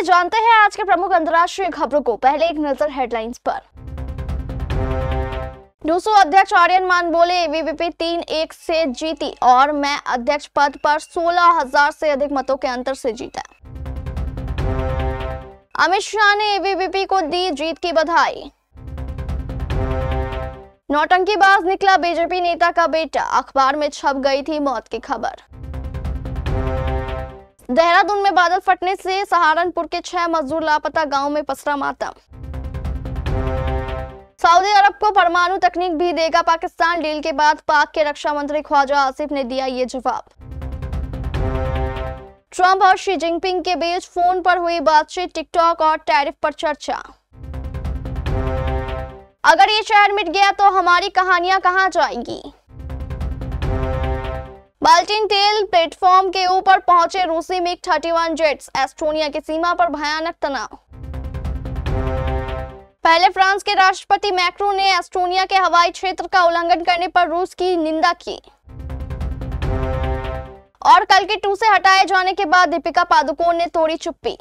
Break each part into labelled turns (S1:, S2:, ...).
S1: चलिए जानते हैं आज के प्रमुख अंतर्राष्ट्रीय खबरों को। पहले एक नजर हेडलाइंस पर। डूसू अध्यक्ष आर्यन मान बोले एबीवीपी 3-1 से जीती और मैं अध्यक्ष पद पर 16,000 से अधिक मतों के अंतर से जीता। अमित शाह ने एबीवीपी को दी जीत की बधाई। नौटंकीबाज निकला बीजेपी नेता का बेटा, अखबार में छप गई थी मौत की खबर। देहरादून में बादल फटने से सहारनपुर के 6 मजदूर लापता, गांव में पसरा मातम। सऊदी अरब को परमाणु तकनीक भी देगा पाकिस्तान, डील के बाद पाक के रक्षा मंत्री ख्वाजा आसिफ ने दिया ये जवाब। ट्रंप और शी जिनपिंग के बीच फोन पर हुई बातचीत, टिकटॉक और टैरिफ पर चर्चा। अगर ये शहर मिट गया तो हमारी कहानियां कहां जाएंगी। बाल्टिन तेल प्लेटफॉर्म के ऊपर पहुंचे रूसी मिग 31 जेट्स, एस्टोनिया की सीमा पर भयानक तनाव। पहले फ्रांस के राष्ट्रपति मैक्रों ने एस्टोनिया के हवाई क्षेत्र का उल्लंघन करने पर रूस की निंदा की। और कल के 2 से हटाए जाने के बाद दीपिका पादुकोण ने तोड़ी चुप्पी।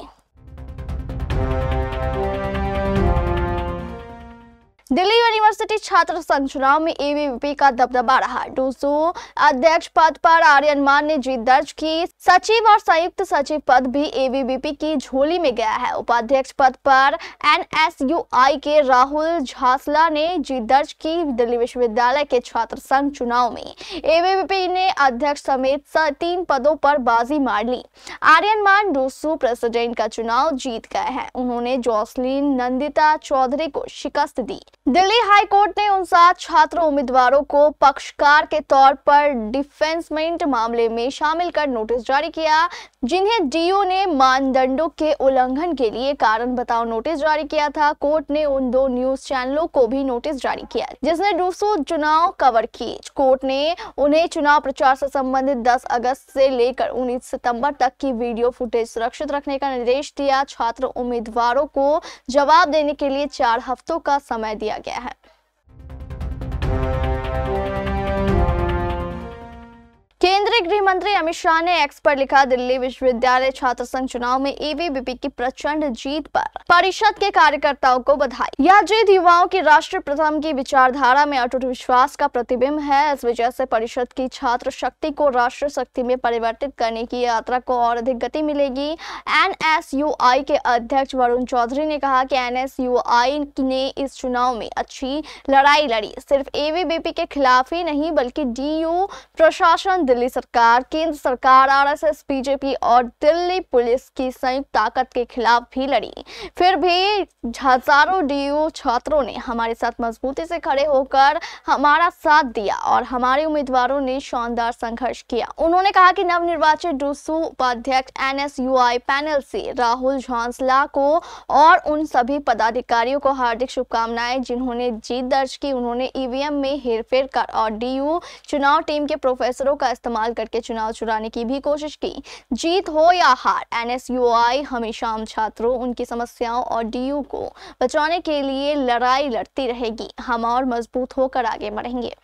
S1: दिल्ली यूनिवर्सिटी छात्र संघ चुनाव में एबीवीपी का दबदबा रहा। डूसू अध्यक्ष पद पर आर्यन मान ने जीत दर्ज की। सचिव और संयुक्त सचिव पद भी एबीवीपी की झोली में गया है। उपाध्यक्ष पद पर एनएसयूआई के राहुल झासला ने जीत दर्ज की। दिल्ली विश्वविद्यालय के छात्र संघ चुनाव में एबीवीपी ने अध्यक्ष समेत 3 पदों पर बाजी मार ली। आर्यन मान डूसू प्रेसिडेंट का चुनाव जीत गए हैं। उन्होंने जोसलिन नंदिता चौधरी को शिकस्त दी। दिल्ली हाई कोर्ट ने उन 7 छात्र उम्मीदवारों को पक्षकार के तौर पर डिफेंसमेंट मामले में शामिल कर नोटिस जारी किया, जिन्हें डीओ ने मानदंडों के उल्लंघन के लिए कारण बताओ नोटिस जारी किया था। कोर्ट ने उन 2 न्यूज चैनलों को भी नोटिस जारी किया जिसने डूसू चुनाव कवर की। कोर्ट ने उन्हें चुनाव प्रचार से संबंधित 10 अगस्त से लेकर 19 सितंबर तक की वीडियो फुटेज सुरक्षित रखने का निर्देश दिया। छात्र उम्मीदवारों को जवाब देने के लिए 4 हफ्तों का समय दिया गया है। केंद्रीय गृह मंत्री अमित शाह ने एक्स पर लिखा, दिल्ली विश्वविद्यालय छात्र संघ चुनाव में एबीवीपी की प्रचंड जीत पर परिषद के कार्यकर्ताओं को बधाई। यह जीत युवाओं की राष्ट्र प्रथम की विचारधारा में अटूट विश्वास का प्रतिबिंब है। इस वजह से परिषद की छात्र शक्ति को राष्ट्र शक्ति में परिवर्तित करने की यात्रा को और अधिक गति मिलेगी। एनएसयूआई के अध्यक्ष वरुण चौधरी ने कहा कि एनएसयूआई ने इस चुनाव में अच्छी लड़ाई लड़ी, सिर्फ एबीवीपी के खिलाफ ही नहीं बल्कि डीयू प्रशासन, दिल्ली सरकार, केंद्र सरकार, आरएसएस, बीजेपी और दिल्ली पुलिस की संयुक्त ताकत के खिलाफ भी लड़ी। फिर भी हजारों डीयू छात्रों ने हमारे साथ मजबूती से खड़े होकर हमारा साथ दिया और हमारे उम्मीदवारों ने शानदार संघर्ष किया। उन्होंने कहा कि नवनिर्वाचित डूसू उपाध्यक्ष एनएसयूआई पैनल से राहुल झांसला को और उन सभी पदाधिकारियों को हार्दिक शुभकामनाएं जिन्होंने जीत दर्ज की। उन्होंने ईवीएम में हेरफेर कर और डीयू चुनाव टीम के प्रोफेसरों का इस्तेमाल करके चुनाव चुराने की भी कोशिश की। जीत हो या हार, एनएसयूआई हमेशा हम छात्रों, उनकी समस्याओं और डीयू को बचाने के लिए लड़ाई लड़ती रहेगी। हम और मजबूत होकर आगे बढ़ेंगे।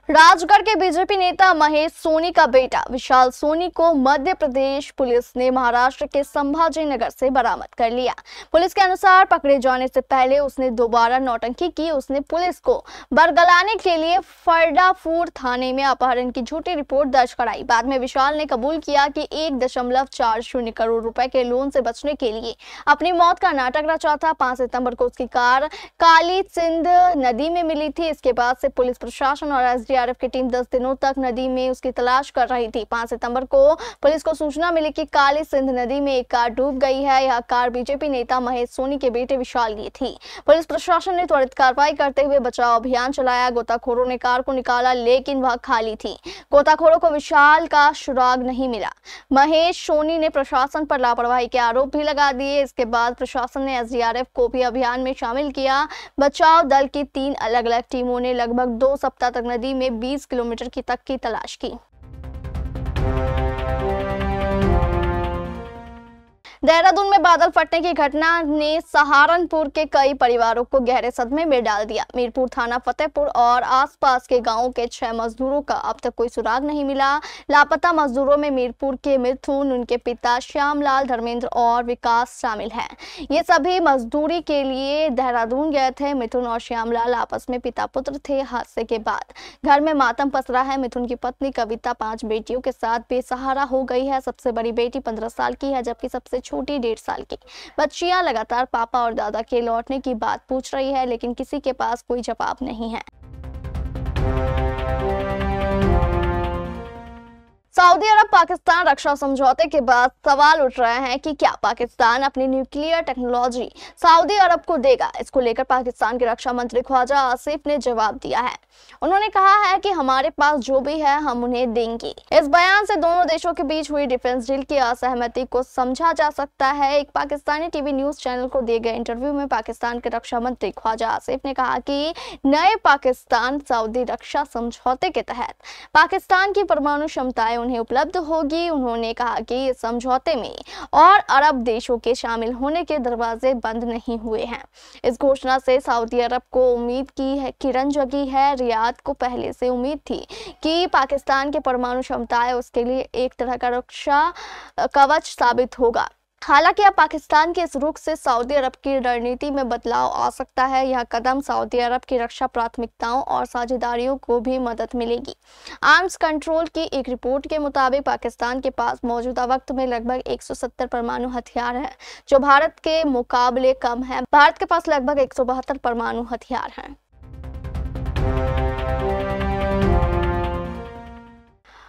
S1: राजगढ़ के बीजेपी नेता महेश सोनी का बेटा विशाल सोनी को मध्य प्रदेश पुलिस ने महाराष्ट्र के संभाजी नगर से बरामद कर लिया। पुलिस के अनुसार पकड़े जाने से पहले उसने दोबारा नौटंकी की। उसने पुलिस को बरगलाने के लिए फरदापुर थाने में अपहरण की झूठी रिपोर्ट दर्ज कराई। बाद में विशाल ने कबूल किया कि 1.40 करोड़ रुपए के लोन से बचने के लिए अपनी मौत का नाटक रचा था। 5 सितंबर को उसकी कार काली सिंध नदी में मिली थी। इसके बाद से पुलिस प्रशासन और एसडीआरएफ की टीम 10 दिनों तक नदी में उसकी तलाश कर रही थी। 5 सितंबर को पुलिस को सूचना मिली कि काली सिंध नदी में एक कार डूब गई है। यह कार बीजेपी नेता महेश सोनी के बेटे विशाल की थी। पुलिस प्रशासन ने त्वरित कार्रवाई करते हुए बचाव अभियान चलाया। गोताखोरों ने कार को निकाला लेकिन वह खाली थी। गोताखोरों को विशाल का सुराग नहीं मिला। महेश सोनी ने प्रशासन पर लापरवाही के आरोप भी लगा दिए। इसके बाद प्रशासन ने एसडीआरएफ को भी अभियान में शामिल किया। बचाव दल की 3 अलग-अलग टीमों ने लगभग 2 सप्ताह तक नदी में 20 किलोमीटर तक की तलाश की। देहरादून में बादल फटने की घटना ने सहारनपुर के कई परिवारों को गहरे सदमे में डाल दिया। मीरपुर थाना फतेहपुर और आसपास के गांवों के 6 मजदूरों का अब तक कोई सुराग नहीं मिला। लापता मजदूरों में मीरपुर के मिथुन, उनके पिता श्यामलाल, धर्मेंद्र और विकास शामिल हैं। ये सभी मजदूरी के लिए देहरादून गए थे। मिथुन और श्यामलाल आपस में पिता पुत्र थे। हादसे के बाद घर में मातम पसरा है। मिथुन की पत्नी कविता 5 बेटियों के साथ बेसहारा हो गई है। सबसे बड़ी बेटी 15 साल की है, जबकि सबसे छोटी 1.5 साल की। बच्चियां लगातार पापा और दादा के लौटने की बात पूछ रही है, लेकिन किसी के पास कोई जवाब नहीं है। सऊदी अरब पाकिस्तान रक्षा समझौते के बाद सवाल उठ रहे हैं कि क्या पाकिस्तान अपनी न्यूक्लियर टेक्नोलॉजी सऊदी अरब को देगा। इसको लेकर पाकिस्तान के रक्षा मंत्री ख्वाजा आसिफ ने जवाब दिया है। उन्होंने कहा है कि हमारे पास जो भी है हम उन्हें देंगे। इस बयान से दोनों देशों के बीच हुई डिफेंस डील की असहमति को समझा जा सकता है। एक पाकिस्तानी टीवी न्यूज चैनल को दिए गए इंटरव्यू में पाकिस्तान के रक्षा मंत्री ख्वाजा आसिफ ने कहा कि नए पाकिस्तान सऊदी रक्षा समझौते के तहत पाकिस्तान की परमाणु क्षमताएं उन्हें उपलब्ध होगी। उन्होंने कहा कि इस समझौते में और अरब देशों के शामिल होने के दरवाजे बंद नहीं हुए हैं। इस घोषणा से सऊदी अरब को उम्मीद की है किरण जगी है। रियाद को पहले से उम्मीद थी कि पाकिस्तान के परमाणु क्षमताएं उसके लिए एक तरह का रक्षा कवच साबित होगा। हालांकि अब पाकिस्तान के इस रुख से सऊदी अरब की रणनीति में बदलाव आ सकता है। यह कदम सऊदी अरब की रक्षा प्राथमिकताओं और साझेदारियों को भी मदद मिलेगी। आर्म्स कंट्रोल की एक रिपोर्ट के मुताबिक पाकिस्तान के पास मौजूदा वक्त में लगभग 170 परमाणु हथियार हैं, जो भारत के मुकाबले कम है। भारत के पास लगभग 172 परमाणु हथियार हैं।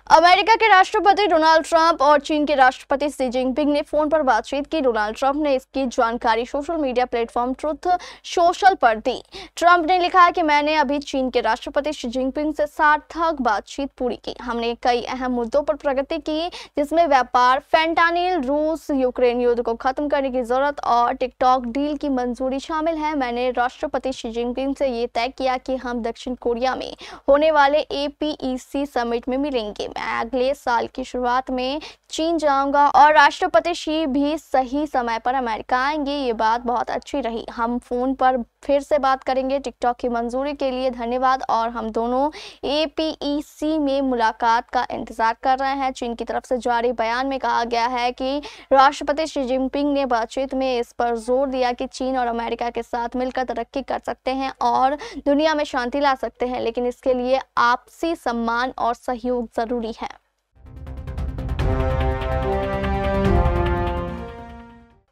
S1: अमेरिका के राष्ट्रपति डोनाल्ड ट्रंप और चीन के राष्ट्रपति शी जिनपिंग ने फोन पर बातचीत की। डोनाल्ड ट्रंप ने इसकी जानकारी social media platform truth social पर दी। ट्रंप ने लिखा कि मैंने अभी चीन के राष्ट्रपति शी जिनपिंग से सार्थक बातचीत पूरी की। हमने कई अहम मुद्दों पर प्रगति की, जिसमें व्यापार, फेंटानिल, रूस यूक्रेन युद्ध को खत्म करने की जरूरत और टिकटॉक डील की मंजूरी शामिल है। मैंने राष्ट्रपति शी जिनपिंग से ये तय किया कि हम दक्षिण कोरिया में होने वाले APEC समिट में मिलेंगे। मैं अगले साल की शुरुआत में चीन जाऊंगा और राष्ट्रपति शी भी सही समय पर अमेरिका आएंगे। ये बात बहुत अच्छी रही। हम फोन पर फिर से बात करेंगे। टिकटॉक की मंजूरी के लिए धन्यवाद और हम दोनों APEC में मुलाकात का इंतजार कर रहे हैं। चीन की तरफ से जारी बयान में कहा गया है कि राष्ट्रपति शी जिनपिंग ने बातचीत में इस पर जोर दिया कि चीन और अमेरिका के साथ मिलकर तरक्की कर सकते हैं और दुनिया में शांति ला सकते हैं, लेकिन इसके लिए आपसी सम्मान और सहयोग जरूरी है।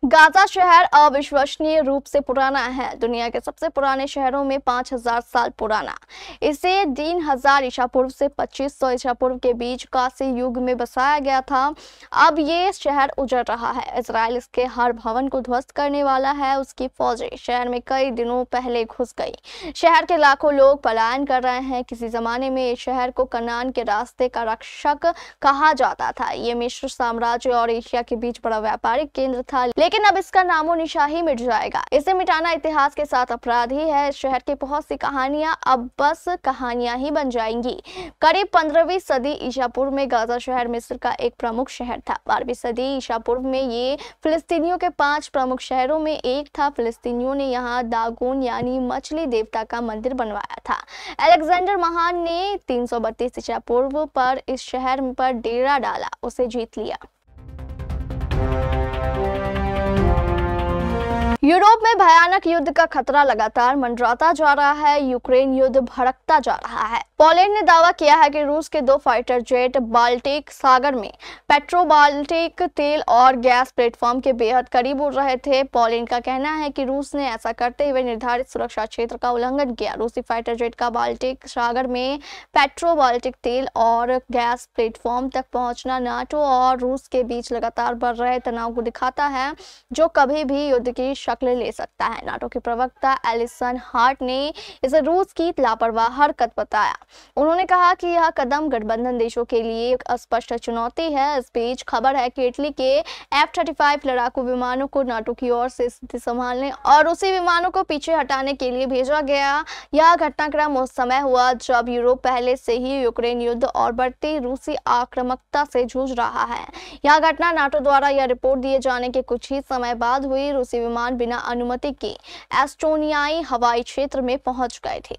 S1: गाजा शहर अविश्वसनीय रूप से पुराना है। दुनिया के सबसे पुराने शहरों में 5000 साल पुराना। इसे 3000 ईसा पूर्व से 2500 ईसा पूर्व के बीच कासी युग में बसाया गया था। अब ये शहर उजड़ रहा है। इजराइल इसके हर भवन को ध्वस्त करने वाला है। उसकी फौजें शहर में कई दिनों पहले घुस गई। शहर के लाखों लोग पलायन कर रहे हैं। किसी जमाने में इस शहर को कनान के रास्ते का रक्षक कहा जाता था। ये मिस्र साम्राज्य और एशिया के बीच बड़ा व्यापारिक केंद्र था, लेकिन अब इसका नामो निशान ही मिट जाएगा। इसे मिटाना इतिहास के साथ अपराध ही है। इस शहर की बहुत सी कहानियां अब बस कहानियां ही बन जाएंगी। करीब 15वीं सदी ईसा पूर्व में गाजा शहर मिस्र का एक प्रमुख शहर था। 12वीं सदी ईसा पूर्व में ये फिलिस्तीनियों के 5 प्रमुख शहरों में एक था। फिलिस्तीनियों ने यहाँ दागोन यानी मछली देवता का मंदिर बनवाया था। अलेक्जेंडर महान ने 332 ईसा पूर्व पर इस शहर पर डेरा डाला, उसे जीत लिया। यूरोप में भयानक युद्ध का खतरा लगातार मंडराता जा रहा है। यूक्रेन युद्ध भड़कता जा रहा है। पोलैंड ने दावा किया है कि रूस के 2 फाइटर जेट बाल्टिक सागर में पेट्रो बाल्टिक तेल और गैस प्लेटफॉर्म के बेहद करीब उड़ रहे थे। पोलैंड का कहना है कि रूस ने ऐसा करते हुए निर्धारित सुरक्षा क्षेत्र का उल्लंघन किया। रूसी फाइटर जेट का बाल्टिक सागर में पेट्रो बाल्टिक तेल और गैस प्लेटफॉर्म तक पहुंचना नाटो और रूस के बीच लगातार बढ़ रहे तनाव को दिखाता है, जो कभी भी युद्ध की शक्ल ले सकता है। नाटो के प्रवक्ता एलिसन हार्ट ने इसे रूस की लापरवाह हरकत बताया। उन्होंने कहा कि यह कदम गठबंधन देशों के लिए एक स्पष्ट चुनौती है। इस बीच खबर है कि इटली के F-35 लड़ाकू विमानों को नाटो की ओर से स्थिति संभालने और उसी विमानों को पीछे हटाने के लिए भेजा गया। यह घटनाक्रम उस समय हुआ जब यूरोप पहले से ही यूक्रेन युद्ध और बढ़ती रूसी आक्रामकता से जूझ रहा है। यह घटना नाटो द्वारा यह रिपोर्ट दिए जाने के कुछ ही समय बाद हुई। रूसी विमान बिना अनुमति के एस्टोनियाई हवाई क्षेत्र में पहुंच गए थे।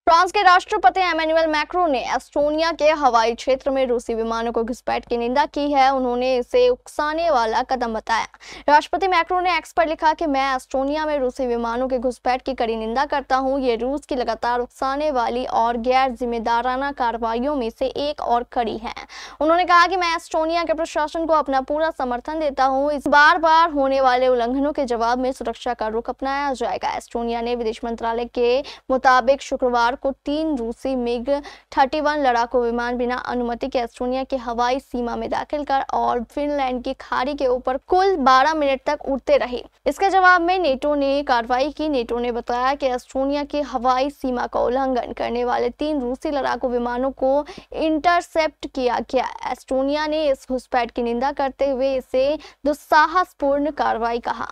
S1: फ्रांस के राष्ट्रपति एमेनुएल मैक्रों ने एस्टोनिया के हवाई क्षेत्र में रूसी विमानों को घुसपैठ की निंदा की है। उन्होंने इसे उकसाने वाला कदम बताया। राष्ट्रपति मैक्रों ने एक्स पर लिखा कि मैं एस्टोनिया में रूसी विमानों के घुसपैठ की कड़ी निंदा करता हूं। ये रूस की लगातार उकसाने वाली और गैर जिम्मेदाराना कार्रवाइयों में से एक और कड़ी है। उन्होंने कहा कि मैं एस्टोनिया के प्रशासन को अपना पूरा समर्थन देता हूँ। इस बार बार होने वाले उल्लंघनों के जवाब में सुरक्षा का रुख अपनाया जाएगा। एस्टोनिया ने विदेश मंत्रालय के मुताबिक शुक्रवार को 3 रूसी MiG-31 लड़ाकू विमान बिना अनुमति के एस्टोनिया की हवाई सीमा में दाखिल कर और फिनलैंड की खाड़ी के ऊपर कुल 12 मिनट तक उड़ते रहे। इसके जवाब में नेटो ने कार्रवाई की। नेटो ने बताया कि एस्टोनिया की हवाई सीमा का उल्लंघन करने वाले 3 रूसी लड़ाकू विमानों को इंटरसेप्ट किया गया। एस्टोनिया ने इस घुसपैठ की निंदा करते हुए इसे दुस्साहसपूर्ण कार्रवाई कहा।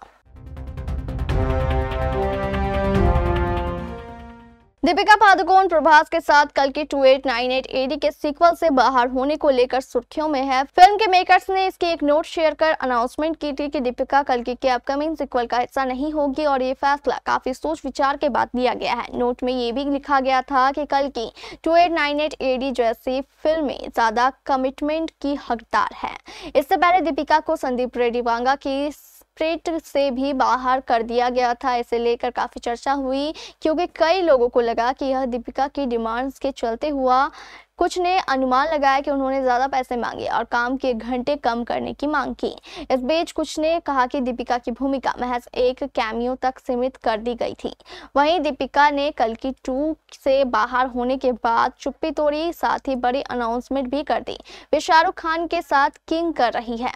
S1: दीपिका पादुकोण प्रभास के साथ कल की 2898 AD के सीक्वल से बाहर होने को लेकर सुर्खियों में है। फिल्म के मेकर्स ने इसकी एक नोट शेयर कर अनाउंसमेंट की थी कि दीपिका कल्कि के अपकमिंग सीक्वल का हिस्सा नहीं होगी और ये फैसला काफी सोच विचार के बाद लिया गया है। नोट में ये भी लिखा गया था कि कल्कि 2898 AD जैसी फिल्में ज्यादा कमिटमेंट की हकदार है। इससे पहले दीपिका को संदीप रेड्डी वांगा की स्प्रिट से भी बाहर कर दिया गया था। इसे लेकर काफी चर्चा हुई क्योंकि कई लोगों को लगा कि यह दीपिका की डिमांड्स के चलते हुआ। कुछ ने अनुमान लगाया कि उन्होंने ज्यादा पैसे मांगे और काम के घंटे कम करने की मांग की। इस बीच कुछ ने कहा कि दीपिका की भूमिका महज एक कैमियो तक सीमित कर दी गई थी। वहीं दीपिका ने कल्कि 2 से बाहर होने के बाद चुप्पी तोड़ी, साथ ही बड़ी अनाउंसमेंट भी कर दी। वे शाहरुख खान के साथ किंग कर रही है।